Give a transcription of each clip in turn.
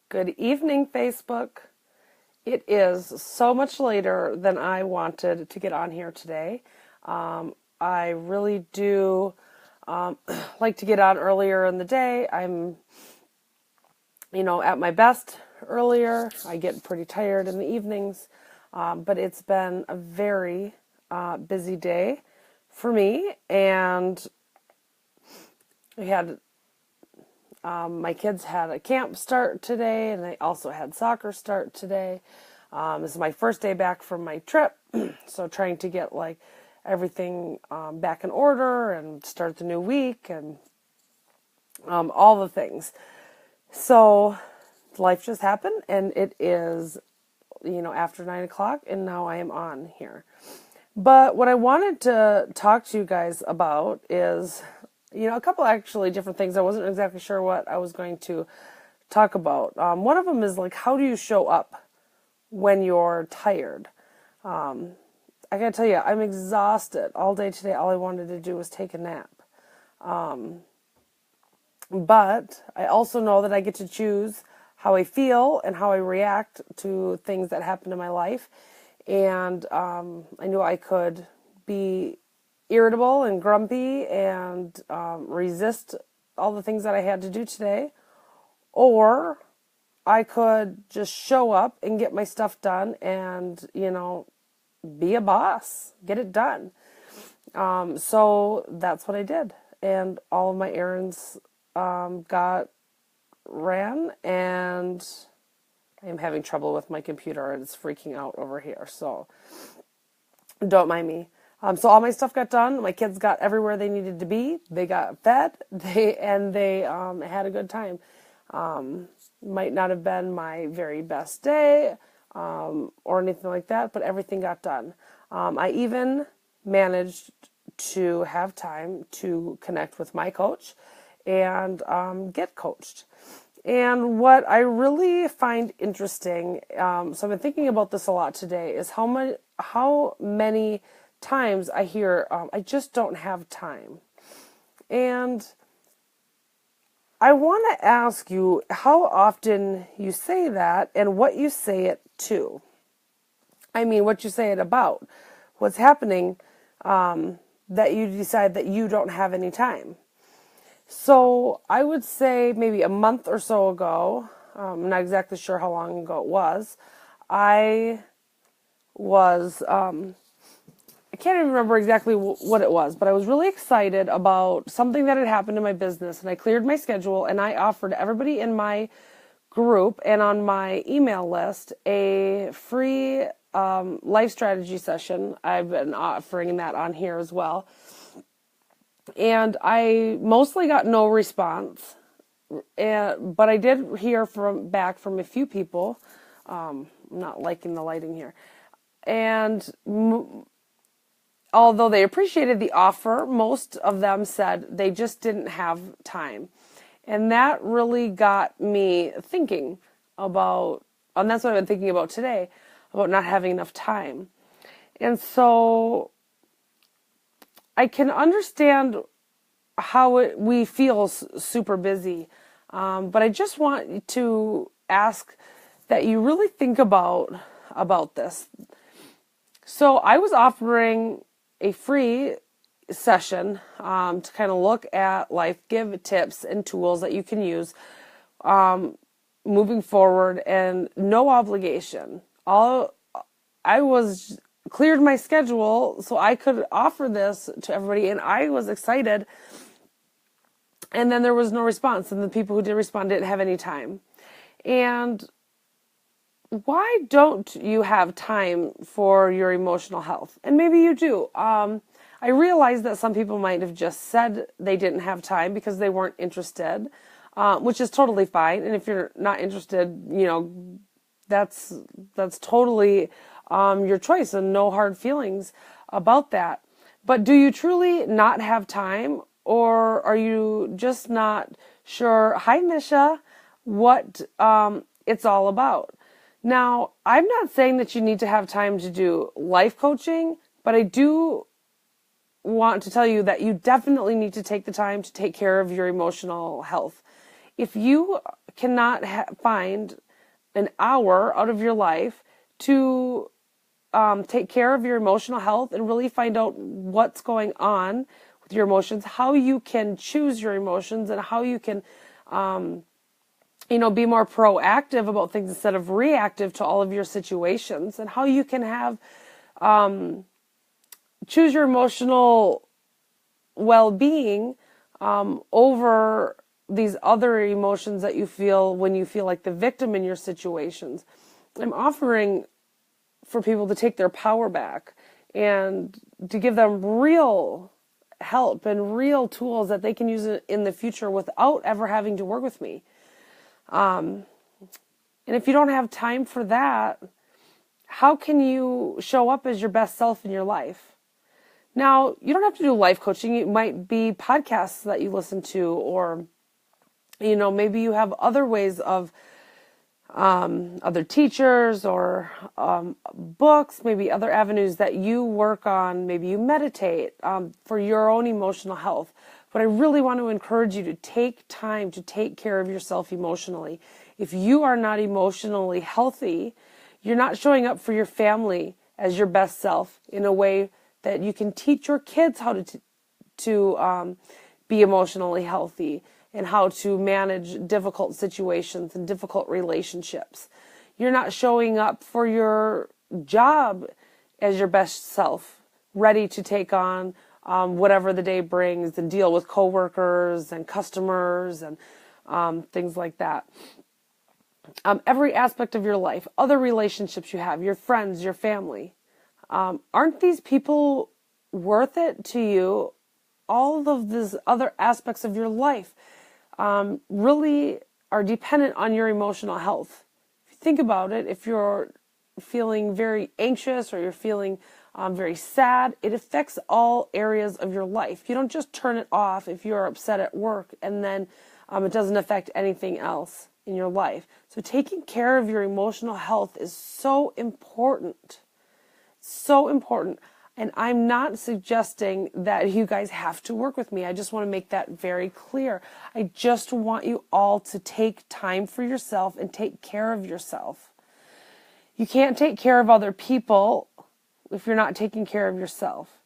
Good evening, Facebook. It is so much later than I wanted to get on here today. I really do like to get on earlier in the day. I'm, at my best earlier. I get pretty tired in the evenings, but it's been a very busy day for me, and we had my kids had a camp start today, and they also had soccer start today. This is my first day back from my trip, so trying to get everything back in order and start the new week and all the things. So life just happened, and it is, after 9 o'clock, and now I am on here. But what I wanted to talk to you guys about is a couple actually different things. I wasn't exactly sure what I was going to talk about. One of them is how do you show up when you're tired? I gotta tell you, I'm exhausted all day today. All I wanted to do was take a nap. But I also know that I get to choose how I feel and how I react to things that happen in my life. And I knew I could be irritable and grumpy and resist all the things that I had to do today, or I could just show up and get my stuff done and be a boss, get it done. So that's what I did, and all of my errands got ran, and I am having trouble with my computer and it's freaking out over here, so don't mind me. So all my stuff got done. My kids got everywhere they needed to be. They got fed. They had a good time. Might not have been my very best day or anything like that, but everything got done. I even managed to have time to connect with my coach and get coached. And what I really find interesting, so I've been thinking about this a lot today, is how many times I hear, I just don't have time. And I want to ask you how often you say that and what you say it to. I mean, what you say it about. What's happening that you decide that you don't have any time. So I would say maybe a month or so ago, I'm not exactly sure how long ago it was, I was... I can't even remember exactly what it was, but I was really excited about something that had happened in my business, and I cleared my schedule, and I offered everybody in my group and on my email list a free life strategy session. I've been offering that on here as well, and I mostly got no response, but I did hear back from a few people. I'm not liking the lighting here, and although they appreciated the offer, most of them said they just didn't have time. And that really got me thinking about, and that's what I've been thinking about today, about not having enough time. And so I can understand how we feel super busy, but I just want to ask that you really think about this. So I was offering a free session to kind of look at life, give tips and tools that you can use moving forward, and no obligation. I was cleared my schedule so I could offer this to everybody, and I was excited. And then there was no response, and the people who did respond didn't have any time. And why don't you have time for your emotional health? And maybe you do. I realize that some people might have just said they didn't have time because they weren't interested, which is totally fine. And if you're not interested, that's totally your choice, and no hard feelings about that. But do you truly not have time, or are you just not sure, hi Misha, what it's all about? Now, I'm not saying that you need to have time to do life coaching, but I do want to tell you that you definitely need to take the time to take care of your emotional health. If you cannot find an hour out of your life to take care of your emotional health and really find out what's going on with your emotions, how you can choose your emotions, and how you can, be more proactive about things instead of reactive to all of your situations, and how you can have, choose your emotional well-being over these other emotions that you feel when you feel like the victim in your situations. I'm offering for people to take their power back and to give them real help and real tools that they can use in the future without ever having to work with me. And if you don't have time for that, how can you show up as your best self in your life? Now, you don't have to do life coaching. It might be podcasts that you listen to, or, maybe you have other ways of other teachers or books, maybe other avenues that you work on. Maybe you meditate for your own emotional health. But I really want to encourage you to take time to take care of yourself emotionally. If you are not emotionally healthy, you're not showing up for your family as your best self in a way that you can teach your kids how to be emotionally healthy and how to manage difficult situations and difficult relationships. You're not showing up for your job as your best self, ready to take on whatever the day brings and deal with coworkers and customers and things like that. Every aspect of your life, other relationships you have, your friends, your family, aren't these people worth it to you? All of these other aspects of your life really are dependent on your emotional health. If you think about it, if you're feeling very anxious or you're feeling very sad, it affects all areas of your life. You don't just turn it off if you're upset at work and then it doesn't affect anything else in your life. So taking care of your emotional health is so important. So important. And I'm not suggesting that you guys have to work with me. I just want to make that very clear. I just want you all to take time for yourself and take care of yourself. You can't take care of other people if you're not taking care of yourself.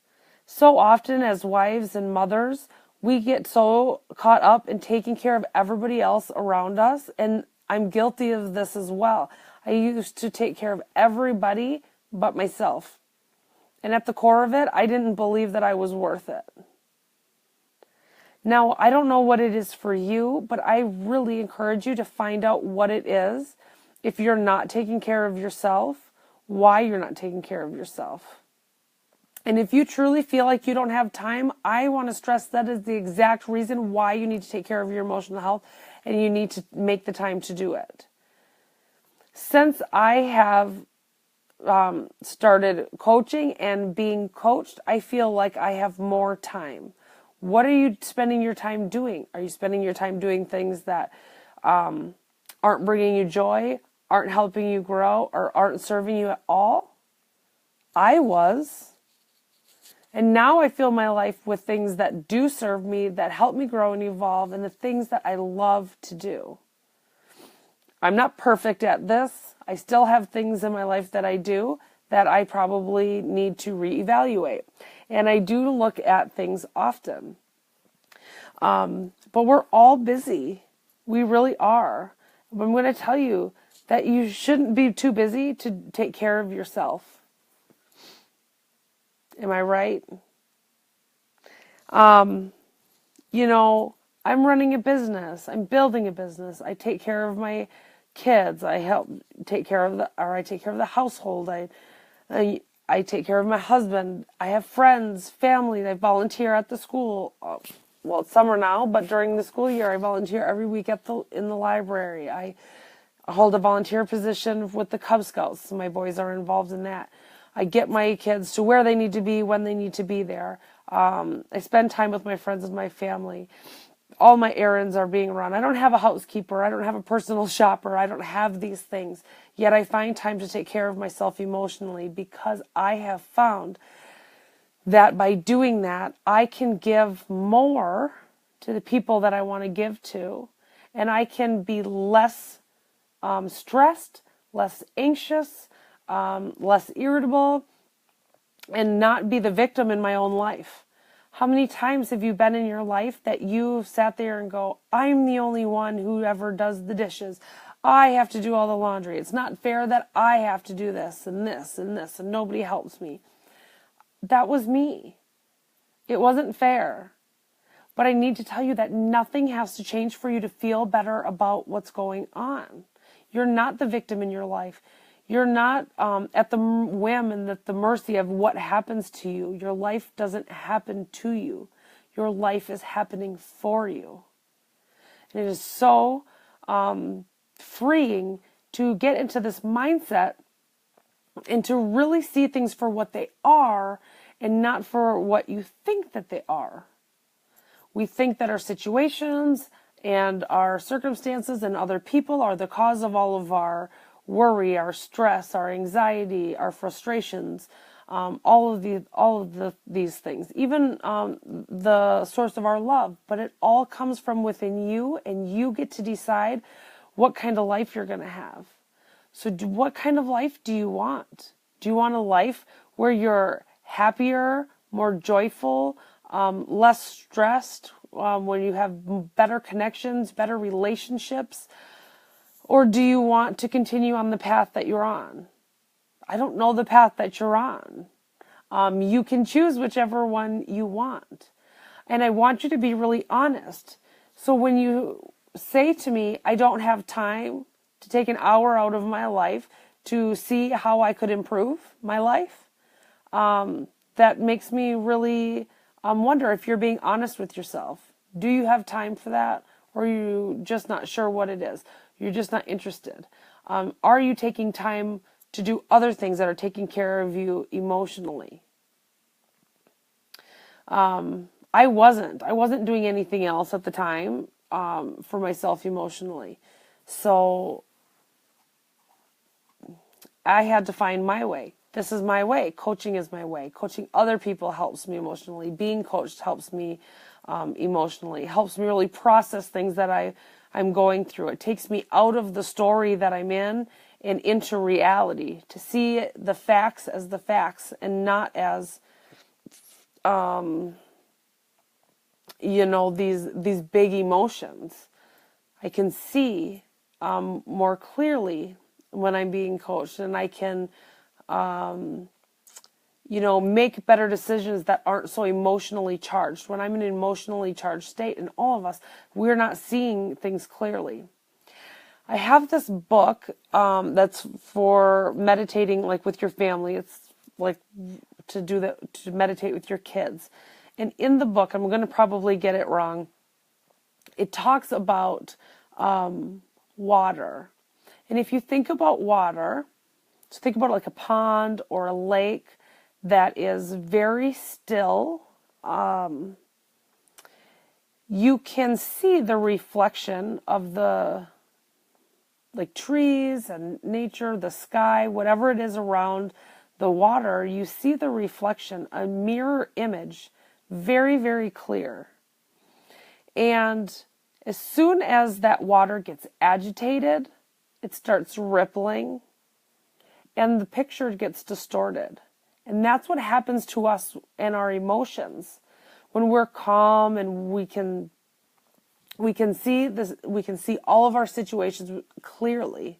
So often as wives and mothers, we get so caught up in taking care of everybody else around us. And I'm guilty of this as well. I used to take care of everybody but myself. And at the core of it, I didn't believe that I was worth it. Now, I don't know what it is for you, but I really encourage you to find out what it is. If you're not taking care of yourself, why you're not taking care of yourself. And if you truly feel like you don't have time, I want to stress that is the exact reason why you need to take care of your emotional health, and you need to make the time to do it. Since I have started coaching and being coached, I feel like I have more time. What are you spending your time doing? Are you spending your time doing things that aren't bringing you joy, aren't helping you grow, or aren't serving you at all? I was. And now I fill my life with things that do serve me, that help me grow and evolve, and the things that I love to do. I'm not perfect at this. I still have things in my life that I do that I probably need to reevaluate. And I do look at things often. But we're all busy. We really are. But I'm going to tell you that you shouldn't be too busy to take care of yourself. Am I right? I'm running a business. I'm building a business. I take care of my kids. I take care of the household. I take care of my husband. I have friends, family. I volunteer at the school. Well, it's summer now, but during the school year, I volunteer every week in the library. I hold a volunteer position with the Cub Scouts. So my boys are involved in that. I get my kids to where they need to be when they need to be there. I spend time with my friends and my family. All my errands are being run. I don't have a housekeeper. I don't have a personal shopper. I don't have these things. Yet I find time to take care of myself emotionally because I have found that by doing that, I can give more to the people that I want to give to. and I can be less stressed, less anxious, less irritable, and not be the victim in my own life. How many times have you been in your life that you sat there and go, I'm the only one who ever does the dishes. I have to do all the laundry. It's not fair that I have to do this and this and this and nobody helps me. That was me. It wasn't fair. But I need to tell you that nothing has to change for you to feel better about what's going on. You're not the victim in your life. You're not at the whim and at the mercy of what happens to you. Your life doesn't happen to you. Your life is happening for you. And it is so freeing to get into this mindset and to really see things for what they are and not for what you think that they are. We think that our situations and our circumstances and other people are the cause of all of our worry, our stress, our anxiety, our frustrations, all of these things, even the source of our love. But it all comes from within you, and you get to decide what kind of life you're going to have. So what kind of life do you want? Do you want a life where you're happier, more joyful, less stressed, when you have better connections, better relationships? Or do you want to continue on the path that you're on? I don't know the path that you're on. You can choose whichever one you want. And I want you to be really honest. So when you say to me, I don't have time to take an hour out of my life to see how I could improve my life, that makes me really wonder if you're being honest with yourself. Do you have time for that? Or are you just not sure what it is? You're just not interested. Are you taking time to do other things that are taking care of you emotionally? I wasn't doing anything else at the time for myself emotionally. So I had to find my way. This is my way. Coaching is my way. Coaching other people helps me emotionally. Being coached helps me emotionally. Helps me really process things that I'm going through. It takes me out of the story that I'm in and into reality, to see the facts as the facts and not as these big emotions. I can see more clearly when I'm being coached, and I can make better decisions that aren't so emotionally charged. When I'm in an emotionally charged state, and all of us, we're not seeing things clearly. I have this book that's for meditating, like with your family. It's like to meditate with your kids. And in the book, I'm going to probably get it wrong, it talks about water. And if you think about water, so think about it like a pond or a lake that is very still. You can see the reflection of the trees and nature, the sky, whatever it is around the water. You see the reflection, a mirror image, very, very clear. And as soon as that water gets agitated, it starts rippling and the picture gets distorted. And that's what happens to us and our emotions. When we're calm and we can see this, we can see all of our situations clearly.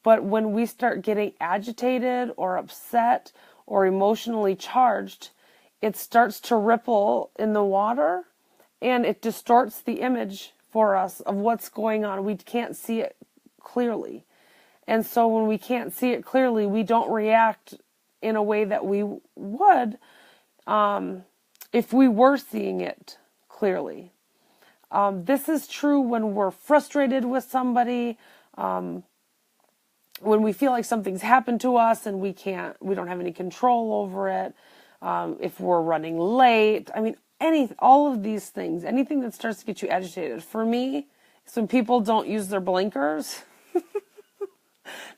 But when we start getting agitated or upset or emotionally charged, it starts to ripple in the water and it distorts the image for us of what's going on. We can't see it clearly. And so when we can't see it clearly, we don't react in a way that we would if we were seeing it clearly. This is true when we're frustrated with somebody, when we feel like something's happened to us and we don't have any control over it, if we're running late. I mean, all of these things, anything that starts to get you agitated. For me, it's when people don't use their blinkers.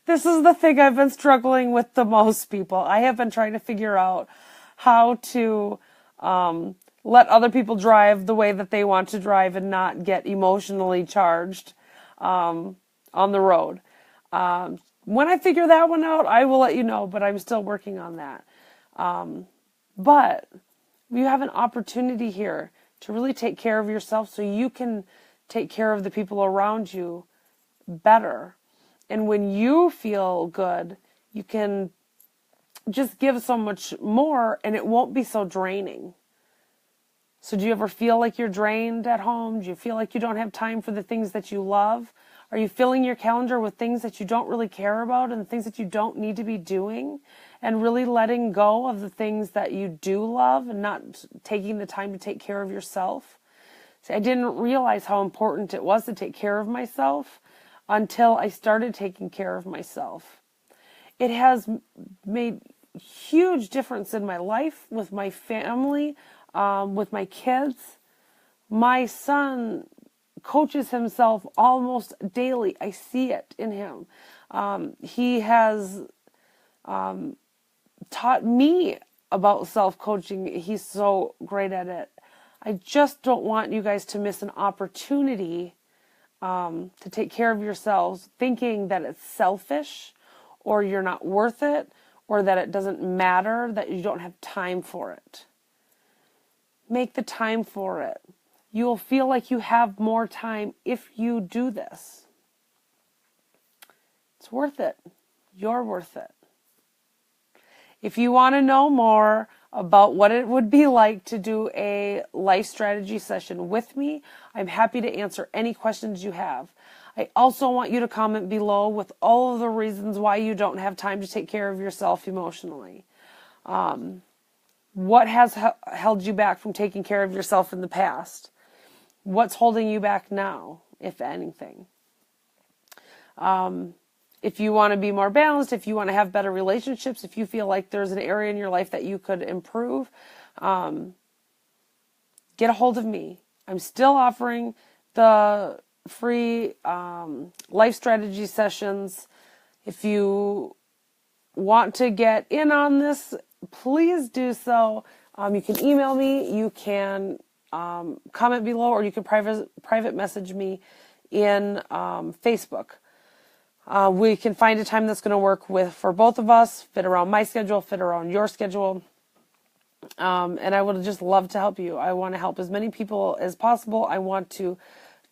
This is the thing I've been struggling with the most, people. I have been trying to figure out how to let other people drive the way that they want to drive and not get emotionally charged. on the road. When I figure that one out, I will let you know, but I'm still working on that. But you have an opportunity here to really take care of yourself so you can take care of the people around you better. And when you feel good, you can just give so much more and it won't be so draining. So do you ever feel like you're drained at home? Do you feel like you don't have time for the things that you love? Are you filling your calendar with things that you don't really care about and things that you don't need to be doing? And really letting go of the things that you do love and not taking the time to take care of yourself? See, I didn't realize how important it was to take care of myself until I started taking care of myself. It has made huge difference in my life, with my family, with my kids. My son coaches himself almost daily. I see it in him. He has taught me about self-coaching. He's so great at it. I just don't want you guys to miss an opportunity to take care of yourselves thinking that it's selfish or you're not worth it or that it doesn't matter, that you don't have time for it. Make the time for it. You will feel like you have more time if you do this. It's worth it. You're worth it. If you want to know more about what it would be like to do a life strategy session with me, I'm happy to answer any questions you have. I also want you to comment below with all of the reasons why you don't have time to take care of yourself emotionally. What has held you back from taking care of yourself in the past? What's holding you back now, if anything? If you want to be more balanced, if you want to have better relationships, if you feel like there's an area in your life that you could improve, get a hold of me. I'm still offering the free life strategy sessions. If you want to get in on this, please do so. You can email me, you can comment below, or you can private message me in Facebook. We can find a time that's going to work for both of us, fit around my schedule, fit around your schedule. And I would just love to help you. I want to help as many people as possible. I want to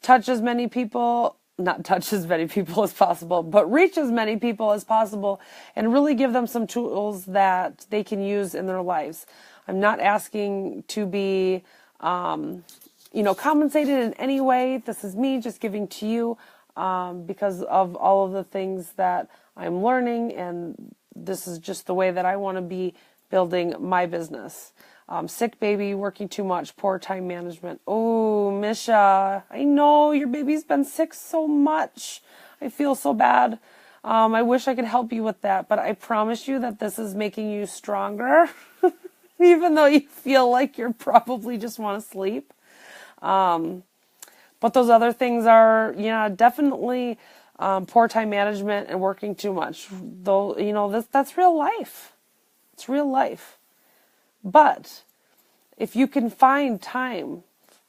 touch as many people, not touch as many people as possible, but reach as many people as possible and really give them some tools that they can use in their lives. I'm not asking to be, compensated in any way. This is me just giving to you because of all of the things that I'm learning, and this is just the way that I want to be building my business. Sick baby, working too much, poor time management. Oh, Misha, I know your baby's been sick so much. I feel so bad. I wish I could help you with that, but I promise you that this is making you stronger, even though you feel like you're probably just want to sleep. But those other things are, definitely poor time management and working too much. Though, that's real life. It's real life. But if you can find time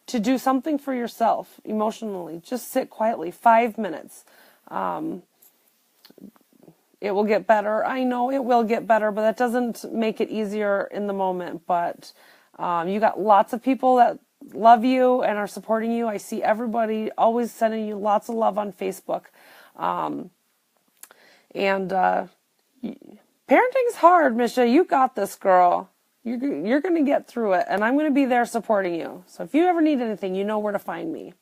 to do something for yourself emotionally, just sit quietly, 5 minutes. It will get better. I know it will get better, but that doesn't make it easier in the moment. But you got lots of people that love you and are supporting you. I see everybody always sending you lots of love on Facebook. Parenting's hard, Misha. You got this, girl. You're going to get through it, and I'm going to be there supporting you. So if you ever need anything, you know where to find me.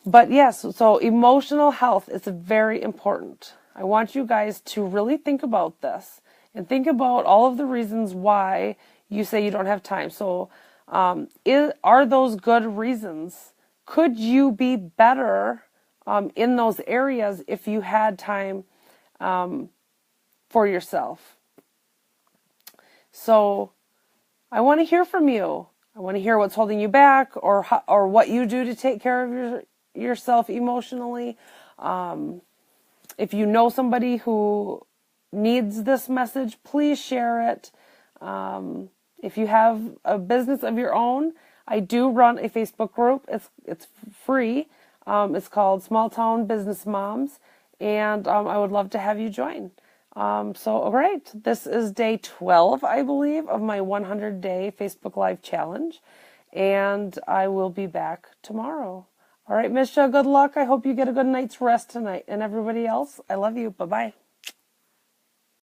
But yes, so emotional health is very important. I want you guys to really think about this and think about all of the reasons why you say you don't have time. So are those good reasons? Could you be better in those areas if you had time for yourself? So I want to hear from you. I want to hear what's holding you back, or what you do to take care of yourself emotionally. If you know somebody who needs this message, please share it. If you have a business of your own, I do run a Facebook group. It's free. It's called Small Town Business Moms, and I would love to have you join. All right, this is day 12, I believe, of my 100-day Facebook Live challenge, and I will be back tomorrow. All right, Misha, good luck. I hope you get a good night's rest tonight. And everybody else, I love you. Bye-bye.